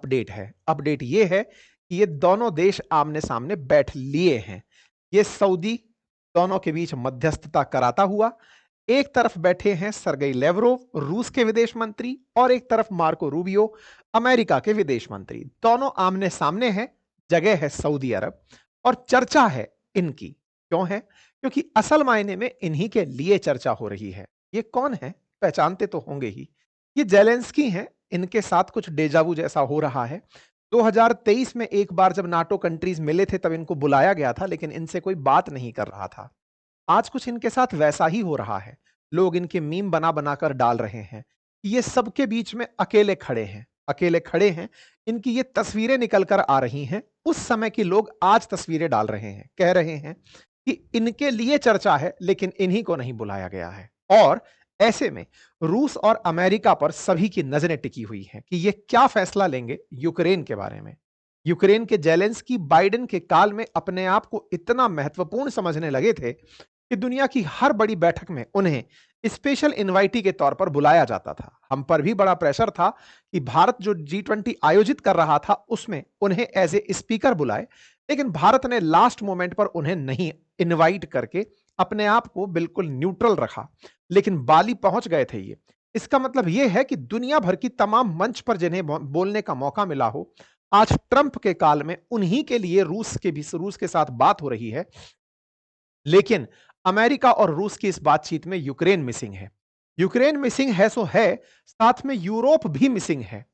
Update है। Update ये है कि ये दोनों देश आमने सामने बैठ लिए हैं। ये सऊदी दोनों के बीच मध्यस्थता कराता हुआ एक तरफ बैठे हैं सरगेई लेवरोव रूस के विदेश मंत्री और एक तरफ मार्को रूबियो अमेरिका के विदेश मंत्री। दोनों आमने सामने हैं, जगह है सऊदी अरब और चर्चा है इनकी। क्यों है? क्योंकि असल मायने में इन्हीं के लिए चर्चा हो रही है। ये कौन है? पहचानते तो होंगे ही। ये जेलेंस्की हैं। इनके साथ कुछ डेजावू जैसा हो रहा है। 2023 में एक बार जब नाटो कंट्रीज मिले थे तब इनको बुलाया गया था, लेकिन इनसे कोई बात नहीं कर रहा था। आज कुछ इनके साथ वैसा ही हो रहा है। लोग इनके मीम बना बनाकर डाल रहे हैं। ये सबके बीच में अकेले खड़े हैं। अकेले खड़े हैं। इनकी ये तस्वीरें निकल कर आ रही हैं। उस समय के लोग आज तस्वीरें डाल रहे हैं, कह रहे हैं कि इनके लिए चर्चा है लेकिन इन्हीं को नहीं बुलाया गया है। और ऐसे में रूस और अमेरिका पर सभी की नजरें टिकी हुई हैं कि ये क्या फैसला लेंगे यूक्रेन के बारे में। यूक्रेन के जेलेंस्की बाइडेन के काल में अपने आप को इतना महत्वपूर्ण समझने लगे थे कि दुनिया की हर बड़ी बैठक में उन्हें स्पेशल इनवाइटी के तौर पर बुलाया जाता था। हम पर भी बड़ा प्रेशर था कि भारत जो G20 आयोजित कर रहा था उसमें उन्हें एज ए स्पीकर बुलाए, लेकिन भारत ने लास्ट मोमेंट पर उन्हें नहीं इनवाइट करके अपने आप को बिल्कुल न्यूट्रल रखा। लेकिन बाली पहुंच गए थे ये। इसका मतलब यह है कि दुनिया भर की तमाम मंच पर जिन्हें बोलने का मौका मिला हो, आज ट्रंप के काल में उन्हीं के लिए रूस के साथ बात हो रही है। लेकिन अमेरिका और रूस की इस बातचीत में यूक्रेन मिसिंग है। यूक्रेन मिसिंग है सो है, साथ में यूरोप भी मिसिंग है।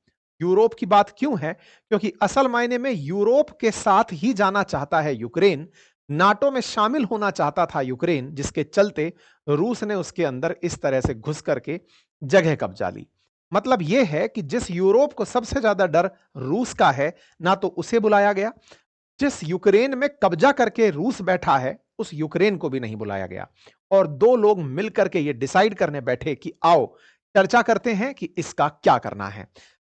यूरोप की बात क्यों है? क्योंकि असल मायने में यूरोप के साथ ही जाना चाहता है यूक्रेन। नाटो में शामिल होना चाहता था यूक्रेन, जिसके चलते रूस ने उसके अंदर इस तरह से घुस करके जगह कब्जा ली। मतलब यह है कि जिस यूरोप को सबसे ज्यादा डर रूस का है, ना तो उसे बुलाया गया, जिस यूक्रेन में कब्जा करके रूस बैठा है उस यूक्रेन को भी नहीं बुलाया गया। और दो लोग मिलकर के ये डिसाइड करने बैठे कि आओ चर्चा करते हैं कि इसका क्या करना है।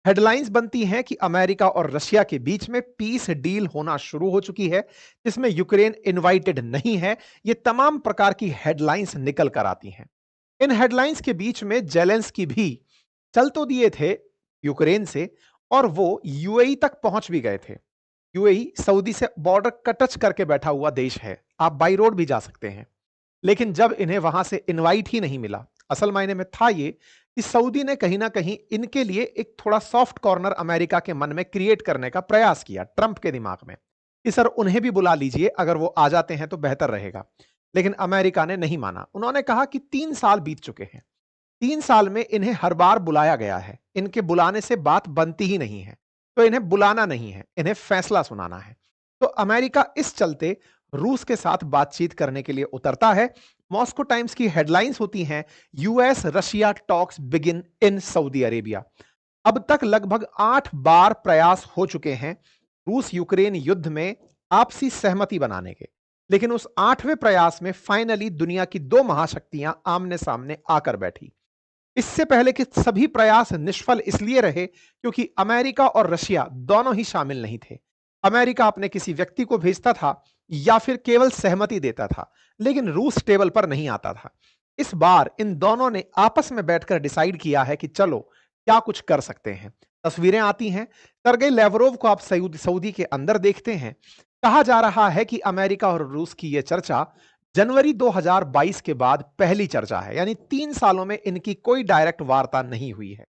हेडलाइंस बनती हैं कि अमेरिका और रशिया के बीच में पीस डील होना शुरू हो चुकी है, जिसमें यूक्रेन इनवाइटेड नहीं है। ये तमाम प्रकार की हेडलाइंस निकल कर आती हैं। इन हेडलाइंस के बीच में जेलेंस्की भी चल तो दिए थे यूक्रेन से, और वो यूएई तक पहुंच भी गए थे। यूएई सऊदी से बॉर्डर का टच करके बैठा हुआ देश है, आप बाई रोड भी जा सकते हैं। लेकिन जब इन्हें वहां से इनवाइट ही नहीं मिला, असल मायने में था ये कि सऊदी ने कहीं ना कहीं इनके लिए एक थोड़ा सॉफ्ट कॉर्नर अमेरिका के मन में क्रिएट करने का प्रयास किया, ट्रंप के दिमाग में कि सर उन्हें भी बुला लीजिए, अगर वो आ जाते हैं तो बेहतर रहेगा। लेकिन अमेरिका ने नहीं माना। उन्होंने कहा कि 3 साल बीत चुके हैं, 3 साल में इन्हें हर बार बुलाया गया है, इनके बुलाने से बात बनती ही नहीं है, तो इन्हें बुलाना नहीं है, इन्हें फैसला सुनाना है। तो अमेरिका इस चलते रूस के साथ बातचीत करने के लिए उतरता है। मॉस्को टाइम्स की हेडलाइंस होती हैं, US Russia talks begin in Saudi Arabia. अब तक लगभग 8 बार प्रयास हो चुके हैं रूस यूक्रेन युद्ध में आपसी सहमति बनाने के, लेकिन उस 8वें प्रयास में फाइनली दुनिया की दो महाशक्तियां आमने सामने आकर बैठी। इससे पहले के सभी प्रयास निष्फल इसलिए रहे क्योंकि अमेरिका और रशिया दोनों ही शामिल नहीं थे। अमेरिका अपने किसी व्यक्ति को भेजता था या फिर केवल सहमति देता था, लेकिन रूस टेबल पर नहीं आता था। इस बार इन दोनों ने आपस में बैठकर डिसाइड किया है कि चलो क्या कुछ कर सकते हैं। तस्वीरें आती हैं, सरगेई लेवरोव को आप सऊदी के अंदर देखते हैं। कहा जा रहा है कि अमेरिका और रूस की यह चर्चा जनवरी 2022 के बाद पहली चर्चा है, यानी 3 सालों में इनकी कोई डायरेक्ट वार्ता नहीं हुई है।